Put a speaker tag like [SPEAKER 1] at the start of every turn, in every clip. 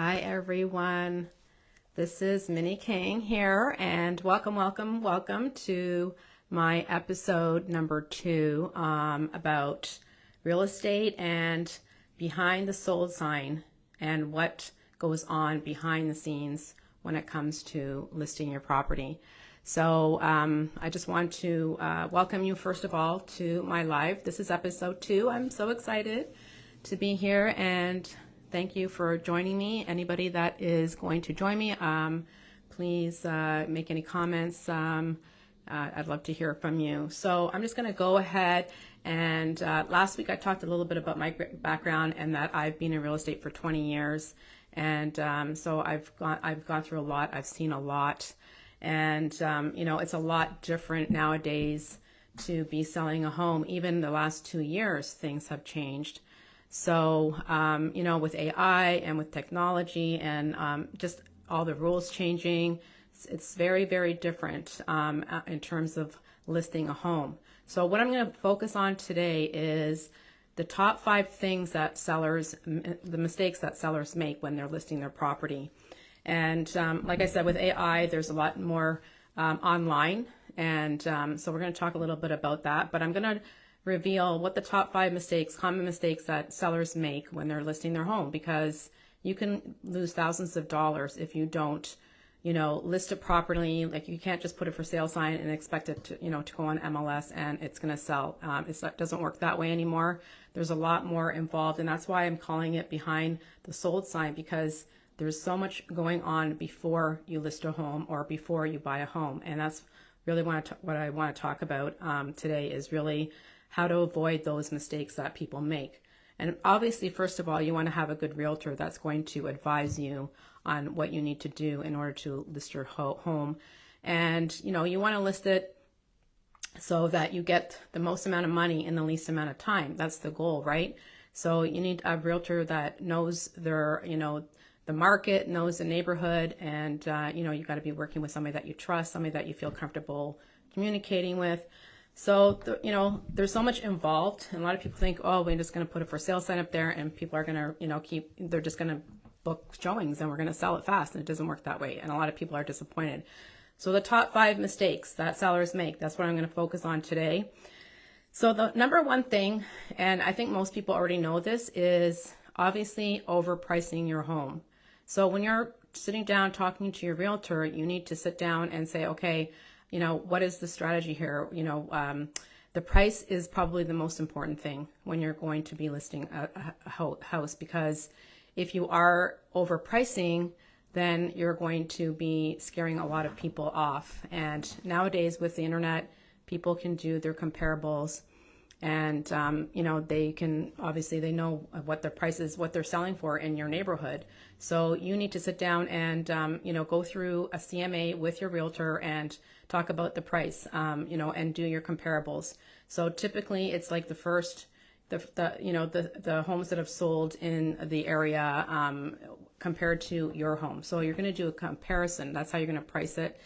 [SPEAKER 1] Hi everyone, this is Minnie King here, and welcome to my episode number 2 about real estate and behind the sold sign and what goes on behind the scenes when it comes to listing your property. So I just want to welcome you first of all to my live. This is episode 2. I'm so excited to be here, and thank you for joining me. Anybody that is going to join me, please make any comments. I'd love to hear from you. So I'm just going to go ahead and last week I talked a little bit about my background and that I've been in real estate for 20 years. And so I've gone through a lot. I've seen a lot. And, it's a lot different nowadays to be selling a home. Even the last 2 years, things have changed. So, with AI and with technology and just all the rules changing, it's very, very different in terms of listing a home. So what I'm going to focus on today is the top 5 things that the mistakes that sellers make when they're listing their property. And like I said, with AI, there's a lot more online. And so we're going to talk a little bit about that. But I'm going to reveal what the top 5 common mistakes that sellers make when they're listing their home, because you can lose thousands of dollars if you don't, list it properly. Like, you can't just put a for sale sign and expect it to, to go on MLS and it's going to sell. It doesn't work that way anymore. There's a lot more involved, and that's why I'm calling it behind the sold sign, because there's so much going on before you list a home or before you buy a home. And that's really what I want to talk about today, is really how to avoid those mistakes that people make. And obviously, first of all, you want to have a good realtor that's going to advise you on what you need to do in order to list your home. And, you want to list it so that you get the most amount of money in the least amount of time. That's the goal, right? So you need a realtor that knows the market, knows the neighborhood, and, you got to be working with somebody that you trust, somebody that you feel comfortable communicating with. So, there's so much involved, and a lot of people think, oh, we're just going to put a for sale sign up there and people are going to, they're just going to book showings and we're going to sell it fast. And it doesn't work that way. And a lot of people are disappointed. So the top 5 mistakes that sellers make, that's what I'm going to focus on today. So the number one thing, and I think most people already know this, is obviously overpricing your home. So when you're sitting down talking to your realtor, you need to sit down and say, okay, what is the strategy here? The price is probably the most important thing when you're going to be listing a house, because if you are overpricing, then you're going to be scaring a lot of people off. And nowadays with the internet, people can do their comparables, and they can, obviously they know what their price is, what they're selling for in your neighborhood. So you need to sit down and go through a CMA with your realtor and talk about the price, and do your comparables. So typically it's like the homes that have sold in the area compared to your home. So you're going to do a comparison. That's how you're going to price it.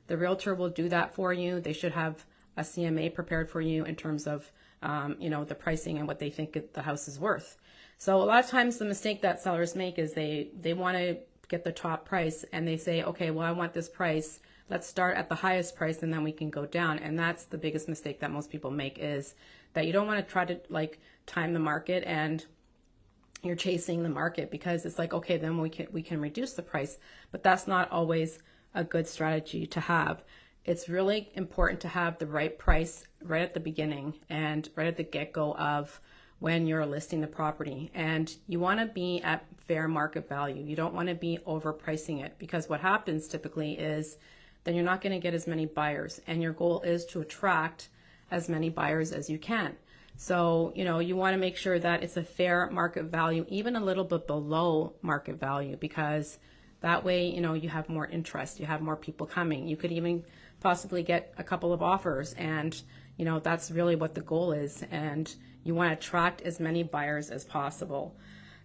[SPEAKER 1] The realtor will do that for you. They should have a CMA prepared for you in terms of the pricing and what they think the house is worth. So a lot of times the mistake that sellers make is they want to get the top price, and they say, okay, well, I want this price. Let's start at the highest price and then we can go down. And that's the biggest mistake that most people make, is that you don't want to try to time the market and you're chasing the market, because it's like, okay, then we can reduce the price, but that's not always a good strategy to have. It's really important to have the right price right at the beginning and right at the get-go of when you're listing the property. And you want to be at fair market value. You don't want to be overpricing it, because what happens typically is then you're not going to get as many buyers, and your goal is to attract as many buyers as you can. So, you want to make sure that it's a fair market value, even a little bit below market value, because that way, you have more interest, you have more people coming. You could even possibly get a couple of offers, and, that's really what the goal is. And you want to attract as many buyers as possible.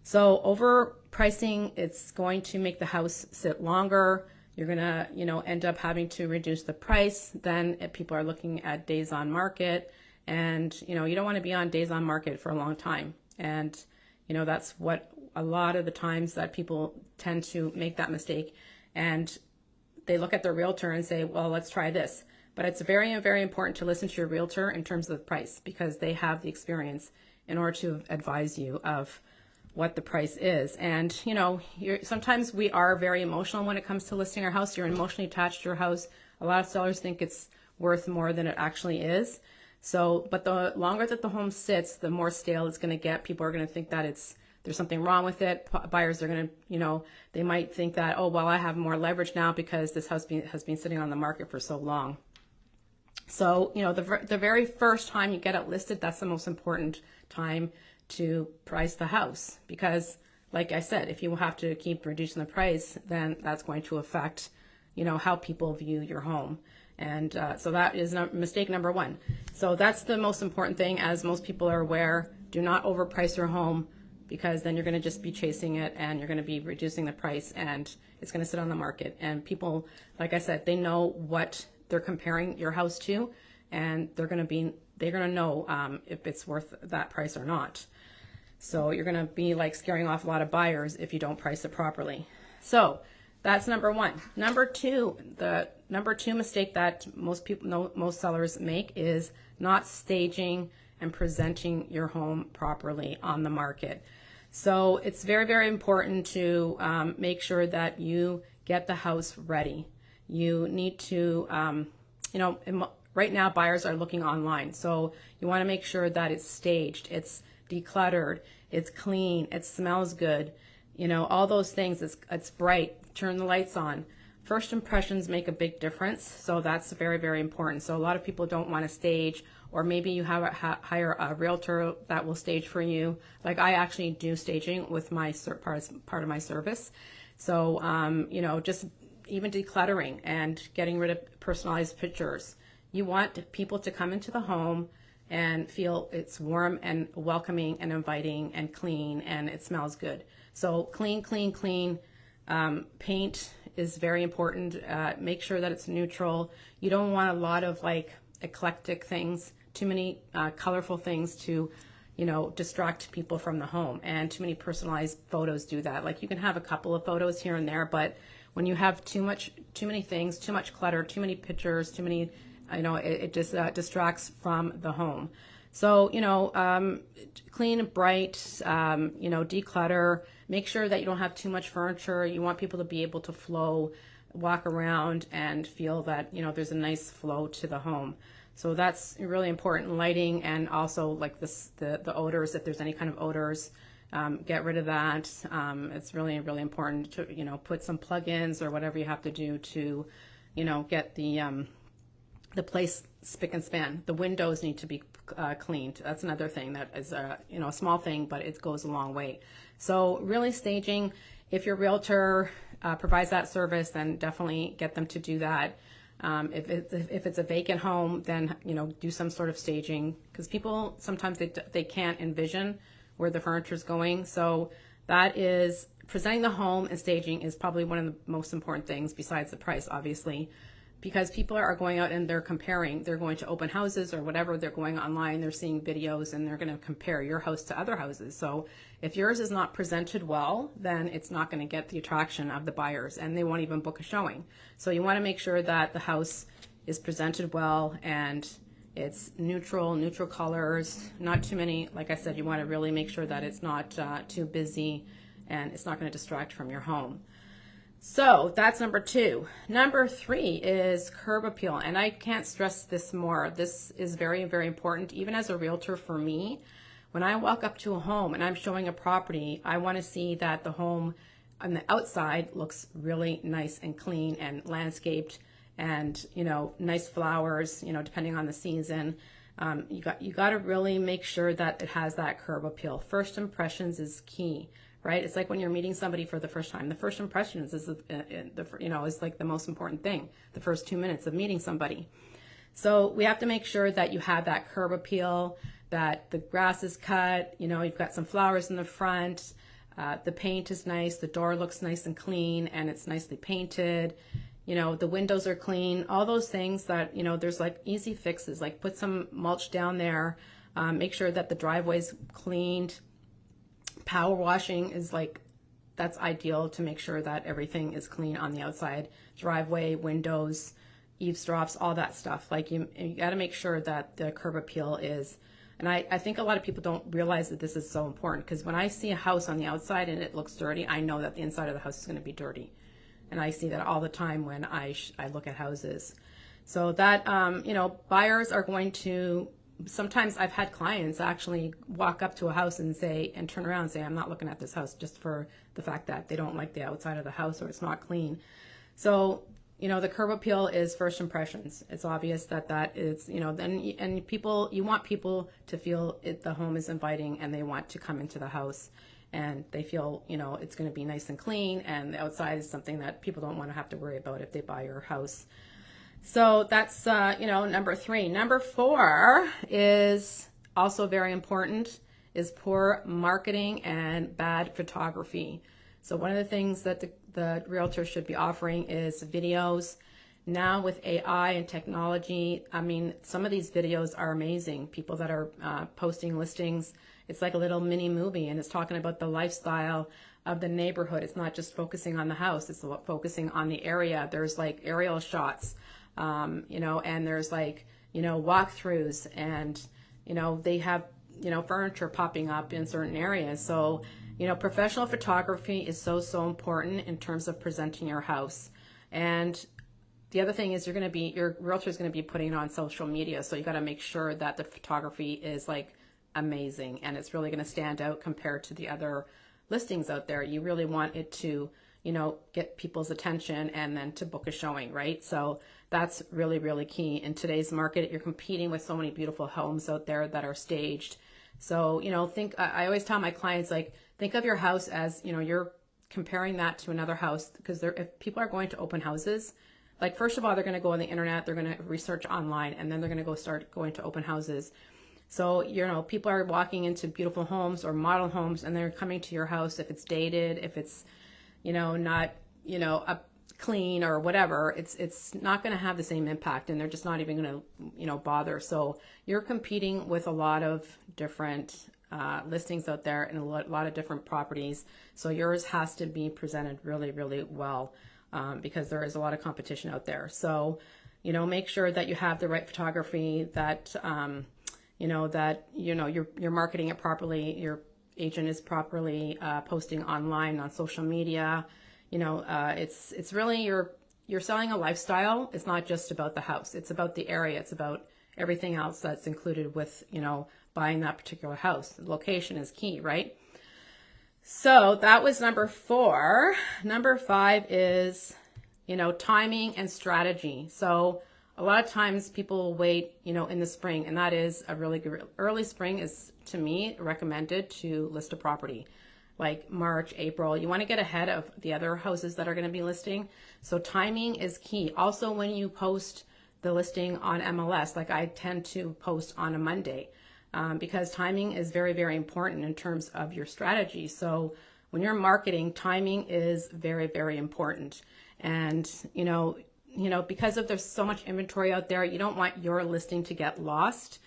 [SPEAKER 1] So overpricing, it's going to make the house sit longer. You're going to, end up having to reduce the price. Then if people are looking at days on market, and, you don't want to be on days on market for a long time. And, that's what a lot of the times that people tend to make that mistake, and they look at their realtor and say, well, let's try this. But it's very, very important to listen to your realtor in terms of the price, because they have the experience in order to advise you of what the price is. And, you know, sometimes we are very emotional when it comes to listing our house. You're emotionally attached to your house. A lot of sellers think it's worth more than it actually is. So, but the longer that the home sits, the more stale it's going to get. People are going to think that there's something wrong with it. Buyers are going to, you know, they might think that, oh, well, I have more leverage now because this house has been sitting on the market for so long. So, you know, the very first time you get it listed, that's the most important time to price the house, because like I said, if you have to keep reducing the price, then that's going to affect, you know, how people view your home. And so that is mistake number one. So that's the most important thing, as most people are aware. Do not overprice your home, because then you're going to just be chasing it and you're going to be reducing the price and it's going to sit on the market. And people, like I said, they know what they're comparing your house to, and they're going to know if it's worth that price or not. So you're going to be like scaring off a lot of buyers if you don't price it properly. So that's number one. Number two, the number two mistake that most sellers make is not staging and presenting your home properly on the market. So it's very, very important to make sure that you get the house ready. You need to, you know, right now buyers are looking online. So you want to make sure that it's staged, it's decluttered, it's clean, it smells good, you know, all those things. It's bright, turn the lights on. First impressions make a big difference. So that's very, very important. So a lot of people don't want to stage, or maybe you have hire a realtor that will stage for you. Like I actually do staging with my part of my service. So, you know, just even decluttering and getting rid of personalized pictures. You want people to come into the home and feel it's warm and welcoming and inviting and clean, and it smells good. So clean, clean, clean. Paint is very important. Make sure that it's neutral. You don't want a lot of like eclectic things, too many colorful things to, you know, distract people from the home, and too many personalized photos do that. Like you can have a couple of photos here and there, but when you have too many things, too much clutter, too many pictures, too many, you know, it just distracts from the home. So, you know, clean and bright, you know, declutter, make sure that you don't have too much furniture. You want people to be able to flow, walk around and feel that, you know, there's a nice flow to the home. So that's really important. Lighting, and also like the odors, if there's any kind of odors, get rid of that. It's really, really important to, you know, put some plugins or whatever you have to do to, you know, get the place spick and span. The windows need to be cleaned. That's another thing that is you know, a small thing, but it goes a long way. So really staging, if your realtor provides that service, then definitely get them to do that. If it's a vacant home, then, you know, do some sort of staging, because people sometimes they can't envision where the furniture is going. So that is, presenting the home and staging is probably one of the most important things, besides the price, obviously, because people are going out and they're comparing. They're going to open houses or whatever. They're going online, they're seeing videos, and they're going to compare your house to other houses. So if yours is not presented well, then it's not going to get the attraction of the buyers, and they won't even book a showing. So you want to make sure that the house is presented well and it's neutral colors, not too many. Like I said, you want to really make sure that it's not too busy and it's not going to distract from your home. So that's number two. Number three is curb appeal. And I can't stress this more. This is very, very important. Even as a realtor, for me, when I walk up to a home and I'm showing a property, I want to see that the home on the outside looks really nice and clean and landscaped, and, you know, nice flowers, you know, depending on the season. You got to really make sure that it has that curb appeal. First impressions is key. Right? It's like when you're meeting somebody for the first time. The first impressions is, you know, is like the most important thing. The first 2 minutes of meeting somebody. So we have to make sure that you have that curb appeal, that the grass is cut, you know, you've got some flowers in the front, the paint is nice, the door looks nice and clean, and it's nicely painted. You know, the windows are clean. All those things that, you know, there's like easy fixes, like put some mulch down there, make sure that the driveway's cleaned, Power washing is like, that's ideal to make sure that everything is clean on the outside, driveway, windows, eavesdrops, all that stuff. Like you got to make sure that the curb appeal is, and I think a lot of people don't realize that this is so important, because when I see a house on the outside and it looks dirty, I know that the inside of the house is going to be dirty. And I see that all the time when I look at houses. So that, buyers are going to, sometimes I've had clients actually walk up to a house and turn around and say, I'm not looking at this house, just for the fact that they don't like the outside of the house or it's not clean. So, the curb appeal is first impressions. It's obvious that is, and people, you want people to feel the home is inviting and they want to come into the house and they feel, it's going to be nice and clean, and the outside is something that people don't want to have to worry about if they buy your house. So that's, number 3. Number 4 is also very important, is poor marketing and bad photography. So one of the things that the realtor should be offering is videos. Now with AI and technology, I mean, some of these videos are amazing. People that are posting listings, it's like a little mini movie, and it's talking about the lifestyle of the neighborhood. It's not just focusing on the house, it's focusing on the area. There's like aerial shots, and there's like, walkthroughs, and, they have, furniture popping up in certain areas. So, professional photography is so important in terms of presenting your house. And the other thing is your realtor is going to be putting it on social media. So you got to make sure that the photography is like amazing and it's really going to stand out compared to the other listings out there. You really want it to, get people's attention and then to book a showing, right? So that's really, really key. In today's market, you're competing with so many beautiful homes out there that are staged. So, I always tell my clients, like, think of your house as, you're comparing that to another house, because if people are going to open houses, like, first of all, they're going to go on the internet, they're going to research online, and then they're going to start going to open houses. So, people are walking into beautiful homes or model homes, and they're coming to your house if it's dated, if it's, not, up clean or whatever, it's not going to have the same impact, and they're just not even going to, bother. So you're competing with a lot of different listings out there and a lot of different properties. So yours has to be presented really, really well, because there is a lot of competition out there. So, make sure that you have the right photography, that, you're marketing it properly, your agent is properly posting online on social media. It's really, you're selling a lifestyle. It's not just about the house. It's about the area. It's about everything else that's included with, buying that particular house. The location is key, right? So that was number 4. Number 5 is, timing and strategy. So a lot of times people will wait, in the spring, and that is a really good, early spring is, to me, recommended to list a property. Like March, April, you want to get ahead of the other houses that are going to be listing. So timing is key. Also, when you post the listing on MLS, like I tend to post on a Monday, because timing is very, very important in terms of your strategy. So when you're marketing, timing is very, very important. And, because there's so much inventory out there, you don't want your listing to get lost.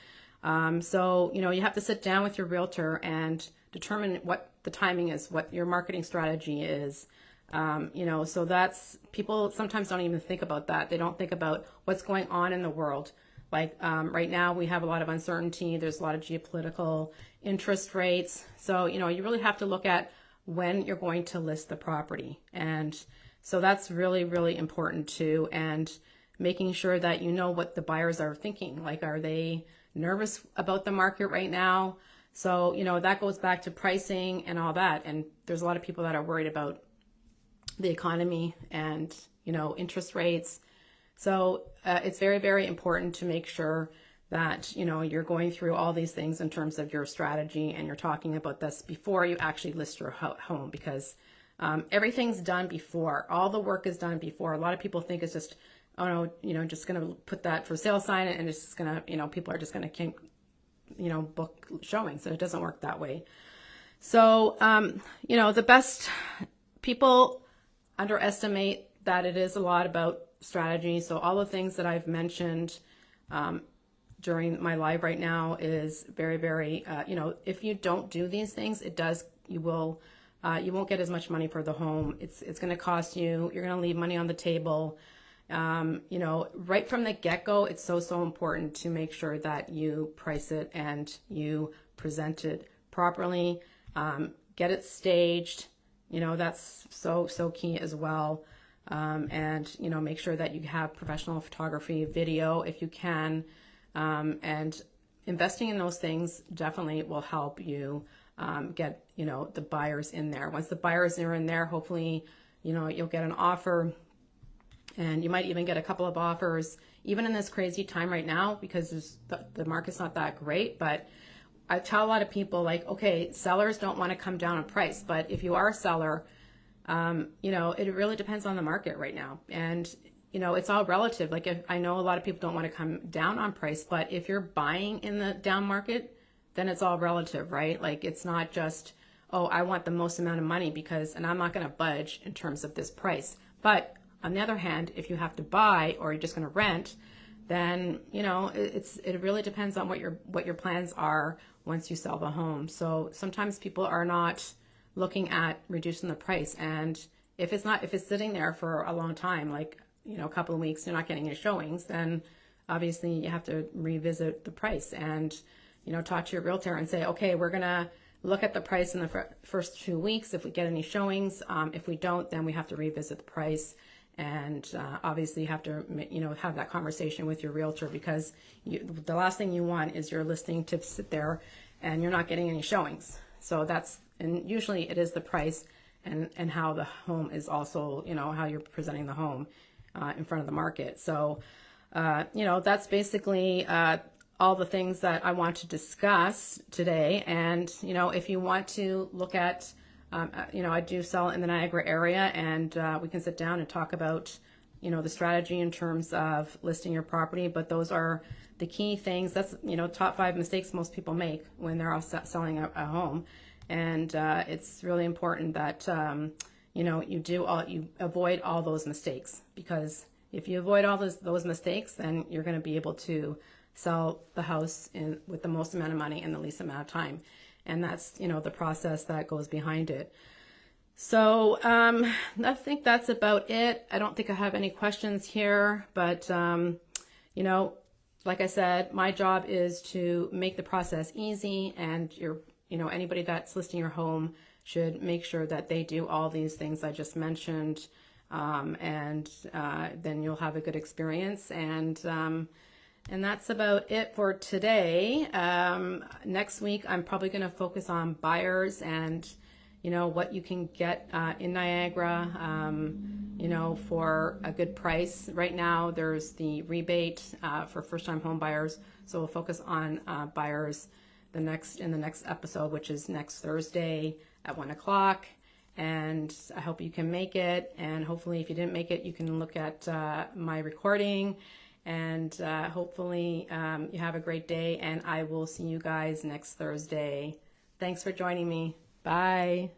[SPEAKER 1] So, you have to sit down with your realtor and determine what the timing is, what your marketing strategy is. So that's, people sometimes don't even think about that. They don't think about what's going on in the world. Like right now we have a lot of uncertainty. There's a lot of geopolitical interest rates. So, you really have to look at when you're going to list the property. And so that's really, really important too. And making sure that you know what the buyers are thinking. Like, are they nervous about the market right now? So, that goes back to pricing and all that. And there's a lot of people that are worried about the economy and, interest rates. So it's very, very important to make sure that, you're going through all these things in terms of your strategy, and you're talking about this before you actually list your home, because everything's done before. All the work is done before. A lot of people think it's just, just going to put that for sale sign and it's just going to, people are just going to book showings. So it doesn't work that way. So, the best, people underestimate that it is a lot about strategy. So all the things that I've mentioned during my live right now is very, very, if you don't do these things, it does, you won't get as much money for the home. It's going to cost you. You're going to leave money on the table. Right from the get-go, it's so important to make sure that you price it and you present it properly. Get it staged. That's so key as well. And make sure that you have professional photography, video if you can, and investing in those things definitely will help you get the buyers in there. Once the buyers are in there, hopefully you'll get an offer, and you might even get a couple of offers even in this crazy time right now, because the market's not that great. But I tell a lot of people, like, okay, sellers don't want to come down in price, but if you are a seller, it really depends on the market right now. And, it's all relative. Like, if I know a lot of people don't want to come down on price, but if you're buying in the down market, then it's all relative, right? Like, it's not just, oh, I want the most amount of money and I'm not going to budge in terms of this price. But on the other hand, if you have to buy or you're just going to rent, then, it really depends on what your plans are once you sell the home. So sometimes people are not looking at reducing the price. And if it's sitting there for a long time, like, a couple of weeks, you're not getting any showings, then obviously you have to revisit the price and, talk to your realtor and say, okay, we're going to look at the price in the first 2 weeks. If we get any showings, if we don't, then we have to revisit the price. And obviously you have to, have that conversation with your realtor, because the last thing you want is your listing to sit there and you're not getting any showings. So and usually it is the price and how the home is also, how you're presenting the home in front of the market. So, that's basically all the things that I want to discuss today. And, if you want to look at, I do sell in the Niagara area, and we can sit down and talk about, the strategy in terms of listing your property. But those are the key things. That's, top 5 mistakes most people make when they're all selling a home. And it's really important that, you avoid all those mistakes, because if you avoid all those mistakes, then you're going to be able to sell the house with the most amount of money in the least amount of time. And that's, the process that goes behind it. So I think that's about it. I don't think I have any questions here, but, like I said, my job is to make the process easy, and anybody that's listing your home should make sure that they do all these things I just mentioned, and then you'll have a good experience. And that's about it for today. Next week, I'm probably going to focus on buyers and, what you can get in Niagara, for a good price. Right now, there's the rebate for first-time home buyers. So we'll focus on buyers in the next episode, which is next Thursday at 1:00. And I hope you can make it. And hopefully, if you didn't make it, you can look at my recording. And hopefully you have a great day, and I will see you guys next Thursday. Thanks for joining me. Bye.